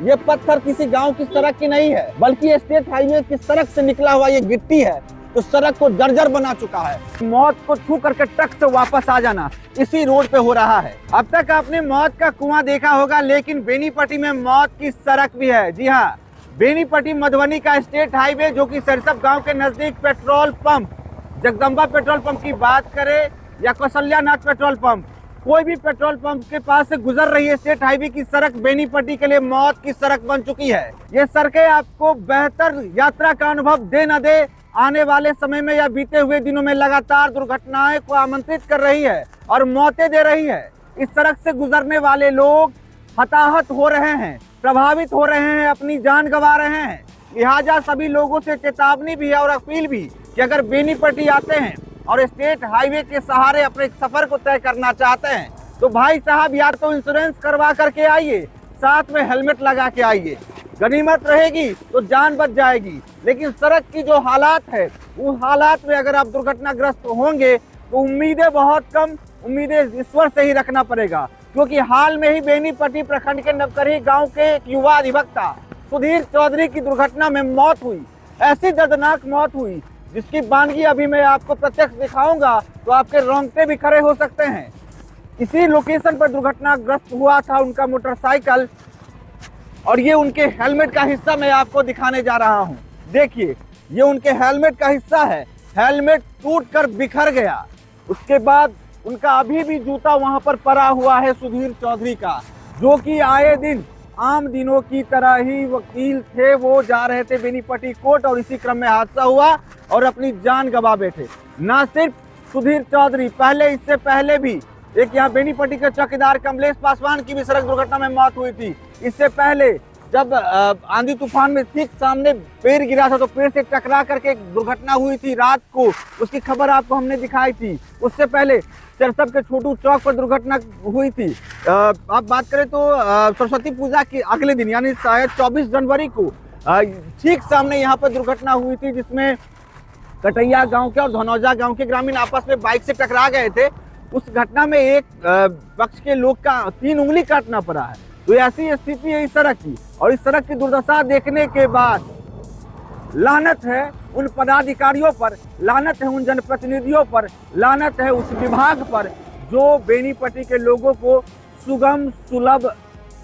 ये पत्थर किसी गांव की सड़क की नहीं है, बल्कि स्टेट हाईवे की सड़क से निकला हुआ ये गिट्टी है, तो सड़क को जर्जर बना चुका है। मौत को छू करके ट्रक से वापस आ जाना इसी रोड पे हो रहा है। अब तक आपने मौत का कुआं देखा होगा, लेकिन बेनीपट्टी में मौत की सड़क भी है। जी हाँ, बेनीपट्टी मधुबनी का स्टेट हाईवे, जो कि सरसप गांव के नजदीक petrol pump, Jagdamba petrol pump की बात करें या कौशल्यानाथ पेट्रोल पंप, कोई भी पेट्रोल पंप के पास से गुजर रही है स्टेट हाईवे की सड़क बेनीपट्टी के लिए मौत की सड़क बन चुकी है। ये सड़कें आपको बेहतर यात्रा का अनुभव दे न दे, आने वाले समय में या बीते हुए दिनों में लगातार दुर्घटनाएं को आमंत्रित कर रही है और मौतें दे रही है। इस सड़क से गुजरने वाले लोग हताहत हो रहे हैं, प्रभावित हो रहे हैं, अपनी जान गंवा रहे हैं। लिहाजा सभी लोगों से चेतावनी भी है और अपील भी कि अगर बेनीपट्टी आते हैं और स्टेट हाईवे के सहारे अपने सफर को तय करना चाहते हैं, तो भाई साहब या तो इंश्योरेंस करवा करके आइए, साथ में हेलमेट लगा के आइए। गनीमत रहेगी तो जान बच जाएगी, लेकिन सड़क की जो हालात है, उस हालात में अगर आप दुर्घटनाग्रस्त होंगे तो उम्मीदें बहुत कम, उम्मीदें ईश्वर से ही रखना पड़ेगा। क्योंकि हाल में ही बेनीपट्टी प्रखंड के नवकरही गांव के एक युवा अधिवक्ता सुधीर चौधरी की दुर्घटना में मौत हुई। ऐसी दर्दनाक मौत हुई जिसकी बानगी अभी मैं आपको प्रत्यक्ष दिखाऊंगा तो आपके रोंगटे भी खड़े हो सकते हैं। इसी लोकेशन पर दुर्घटनाग्रस्त हुआ था उनका मोटरसाइकिल, और ये उनके हेलमेट का हिस्सा मैं आपको दिखाने जा रहा हूं। देखिए, ये उनके हेलमेट का हिस्सा है। हेलमेट टूटकर बिखर गया। उसके बाद उनका अभी भी जूता वहां पर पड़ा हुआ है सुधीर चौधरी का, जो कि आए दिन आम दिनों की तरह ही वकील थे, वो जा रहे थे बेनीपट्टी कोर्ट और इसी क्रम में हादसा हुआ और अपनी जान गंवा बैठे। ना सिर्फ सुधीर चौधरी, इससे पहले भी एक यहाँ बेनीपट्टी के चौकीदार कमलेश पासवान की भी सड़क दुर्घटना में मौत हुई थी। इससे पहले जब आंधी तूफान में ठीक सामने पेड़ गिरा था तो पेड़ से टकरा करके एक दुर्घटना हुई थी रात को, उसकी खबर आपको हमने दिखाई थी। उससे पहले सरसप के छोटू चौक पर दुर्घटना हुई थी। आप बात करें तो सरस्वती पूजा के अगले दिन यानी शायद 24 जनवरी को ठीक सामने यहाँ पर दुर्घटना हुई थी, जिसमें कटैया गांव के और धनौजा गांव के ग्रामीण आपस में बाइक से टकरा गए थे। उस घटना में एक पक्ष के लोग का 3 उंगली काटना पड़ा है। तो ऐसी स्थिति है इस सड़क की, और इस सड़क की दुर्दशा देखने के बाद लानत है उन पदाधिकारियों पर, लानत है उन जनप्रतिनिधियों पर, लानत है उस विभाग पर जो बेनीपट्टी के लोगों को सुगम सुलभ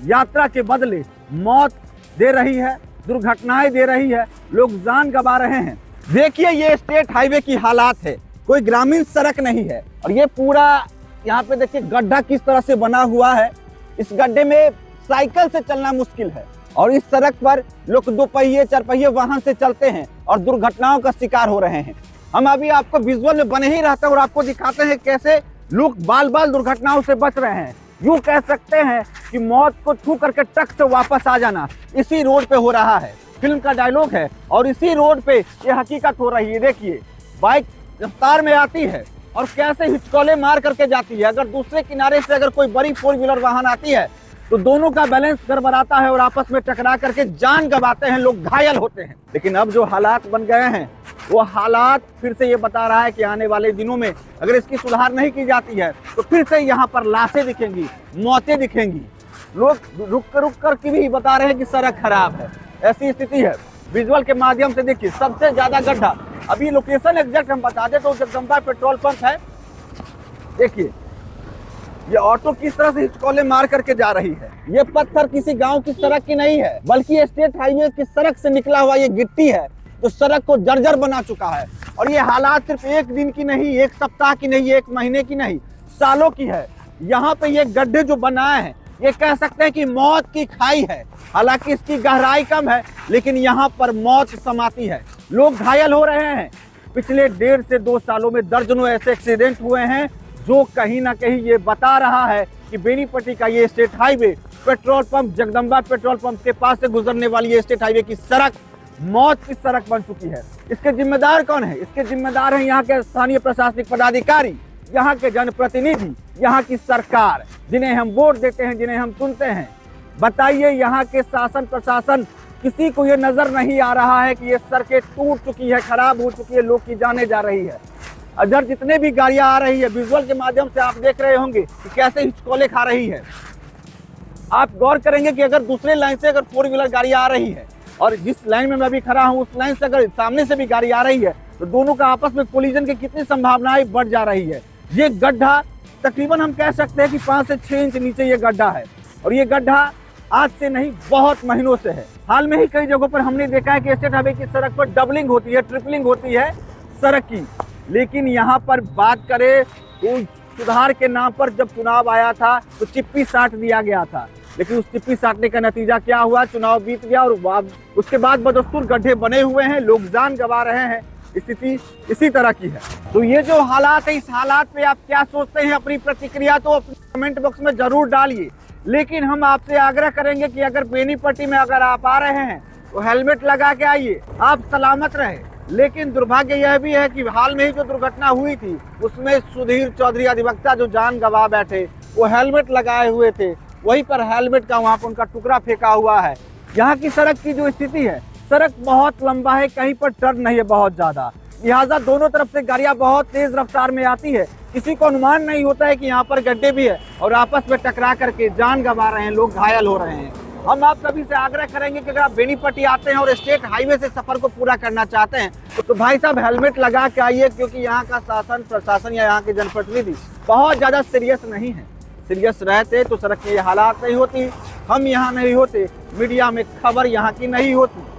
यात्रा के बदले मौत दे रही है, दुर्घटनाएं दे रही है, लोग जान गंवा रहे हैं। देखिए, ये स्टेट हाईवे की हालात है, कोई ग्रामीण सड़क नहीं है। और ये पूरा यहाँ पे देखिए गड्ढा किस तरह से बना हुआ है। इस गड्ढे में साइकिल से चलना मुश्किल है, और इस सड़क पर लोग 2 पहिए 4 पहिए वाहन से चलते हैं और दुर्घटनाओं का शिकार हो रहे हैं। हम अभी आपको विजुअल में बने ही रहते हैं और आपको दिखाते हैं कैसे लोग बाल बाल दुर्घटनाओं से बच रहे हैं। यूं कह सकते हैं कि मौत को छू करके ट्रक से वापस आ जाना इसी रोड पे हो रहा है। फिल्म का डायलॉग है और इसी रोड पे ये हकीकत हो रही है। देखिए, बाइक रफ्तार में आती है और कैसे हिचकोले मार करके जाती है। अगर दूसरे किनारे से अगर कोई बड़ी 4 व्हीलर वाहन आती है तो दोनों का बैलेंस गड़बड़ाता है और आपस में टकरा करके जान गंवाते हैं, लोग घायल होते हैं। लेकिन अब जो हालात बन गए हैं, वो हालात फिर से ये बता रहा है कि आने वाले दिनों में अगर इसकी सुधार नहीं की जाती है तो फिर से यहाँ पर लाशें दिखेंगी, मौतें दिखेंगी। लोग रुक कर के भी बता रहे हैं कि सड़क खराब है। ऐसी स्थिति है। विजुअल के माध्यम से देखिए, सबसे ज्यादा गड्ढा, अभी लोकेशन एग्जैक्ट हम बता दें तो जगदम्बा पेट्रोल पंप है। देखिए, ये ऑटो किस तरह से हिचकोले मार करके जा रही है। ये पत्थर किसी गांव की सड़क की नहीं है, बल्कि स्टेट हाईवे की सड़क से निकला हुआ ये गिट्टी है, जो सड़क को जर्जर बना चुका है। और ये हालात सिर्फ एक दिन की नहीं, एक सप्ताह की नहीं, एक महीने की नहीं, सालों की है। यहाँ पे ये गड्ढे जो बनाए हैं, ये कह सकते हैं कि मौत की खाई है। हालांकि इसकी गहराई कम है, लेकिन यहाँ पर मौत समाती है, लोग घायल हो रहे हैं। पिछले 1.5 से 2 सालों में दर्जनों ऐसे एक्सीडेंट हुए हैं, जो कहीं ना कहीं ये बता रहा है कि बेनीपट्टी का ये state highway petrol pump, Jagdamba petrol pump के पास से गुजरने वाली ये स्टेट हाईवे की सड़क मौत की सड़क बन चुकी है। इसके जिम्मेदार कौन है? इसके जिम्मेदार हैं यहाँ के स्थानीय प्रशासनिक पदाधिकारी, यहाँ के जनप्रतिनिधि, यहाँ की सरकार, जिन्हें हम वोट देते हैं, जिन्हें हम चुनते हैं। बताइए, यहाँ के शासन प्रशासन किसी को ये नजर नहीं आ रहा है कि ये सड़कें टूट चुकी है, खराब हो चुकी है, लोग की जाने जा रही है। अगर जितने भी गाड़ियां आ रही है, विजुअल के माध्यम से आप देख रहे होंगे कि कैसे हिचकोले खा रही है। आप गौर करेंगे कि अगर दूसरे लाइन से अगर 4 व्हीलर गाड़ी आ रही है और जिस लाइन में मैं अभी खड़ा हूं उस लाइन से अगर सामने से भी गाड़ी आ रही है तो दोनों का आपस में कोलिजन की कितनी संभावनाएं बढ़ जा रही है। ये गड्ढा तकरीबन हम कह सकते हैं कि 5 से 6 इंच नीचे ये गड्ढा है और ये गड्ढा आज से नहीं बहुत महीनों से है। हाल में ही कई जगहों पर हमने देखा है कि स्टेट हाईवे की सड़क पर डबलिंग होती है, ट्रिपलिंग होती है सड़क की, लेकिन यहाँ पर बात करें तो सुधार के नाम पर जब चुनाव आया था तो चिप्पी साट दिया गया था, लेकिन उस चिप्पी साटने का नतीजा क्या हुआ, चुनाव बीत गया और उसके बाद बदस्तूर गड्ढे बने हुए हैं, लोग जान गंवा रहे हैं। स्थिति इसी तरह की है। तो ये जो हालात है, इस हालात पे आप क्या सोचते हैं, अपनी प्रतिक्रिया तो अपने कमेंट बॉक्स में जरूर डालिए। लेकिन हम आपसे आग्रह करेंगे कि अगर बेनीपट्टी में अगर आप आ रहे हैं तो हेलमेट लगा के आइए, आप सलामत रहे। लेकिन दुर्भाग्य यह भी है कि हाल में ही जो दुर्घटना हुई थी उसमें सुधीर चौधरी अधिवक्ता जो जान गंवा बैठे, वो हेलमेट लगाए हुए थे, वहीं पर हेलमेट का वहां पर उनका टुकड़ा फेंका हुआ है। यहाँ की सड़क की जो स्थिति है, सड़क बहुत लंबा है, कहीं पर टर्न नहीं है बहुत ज्यादा, लिहाजा दोनों तरफ से गाड़ियां बहुत तेज रफ्तार में आती है। किसी को अनुमान नहीं होता है कि यहाँ पर गड्ढे भी है और आपस में टकरा करके जान गंवा रहे हैं, लोग घायल हो रहे हैं। हम आप सभी से आग्रह करेंगे कि अगर आप बेनीपट्टी आते हैं और स्टेट हाईवे से सफर को पूरा करना चाहते हैं तो भाई साहब हेलमेट लगा के आइए, क्योंकि यहाँ का शासन प्रशासन या यहाँ के जनप्रतिनिधि बहुत ज्यादा सीरियस नहीं है। सीरियस रहते तो सड़क के ये हालात नहीं होती, हम यहाँ नहीं होते, मीडिया में खबर यहाँ की नहीं होती।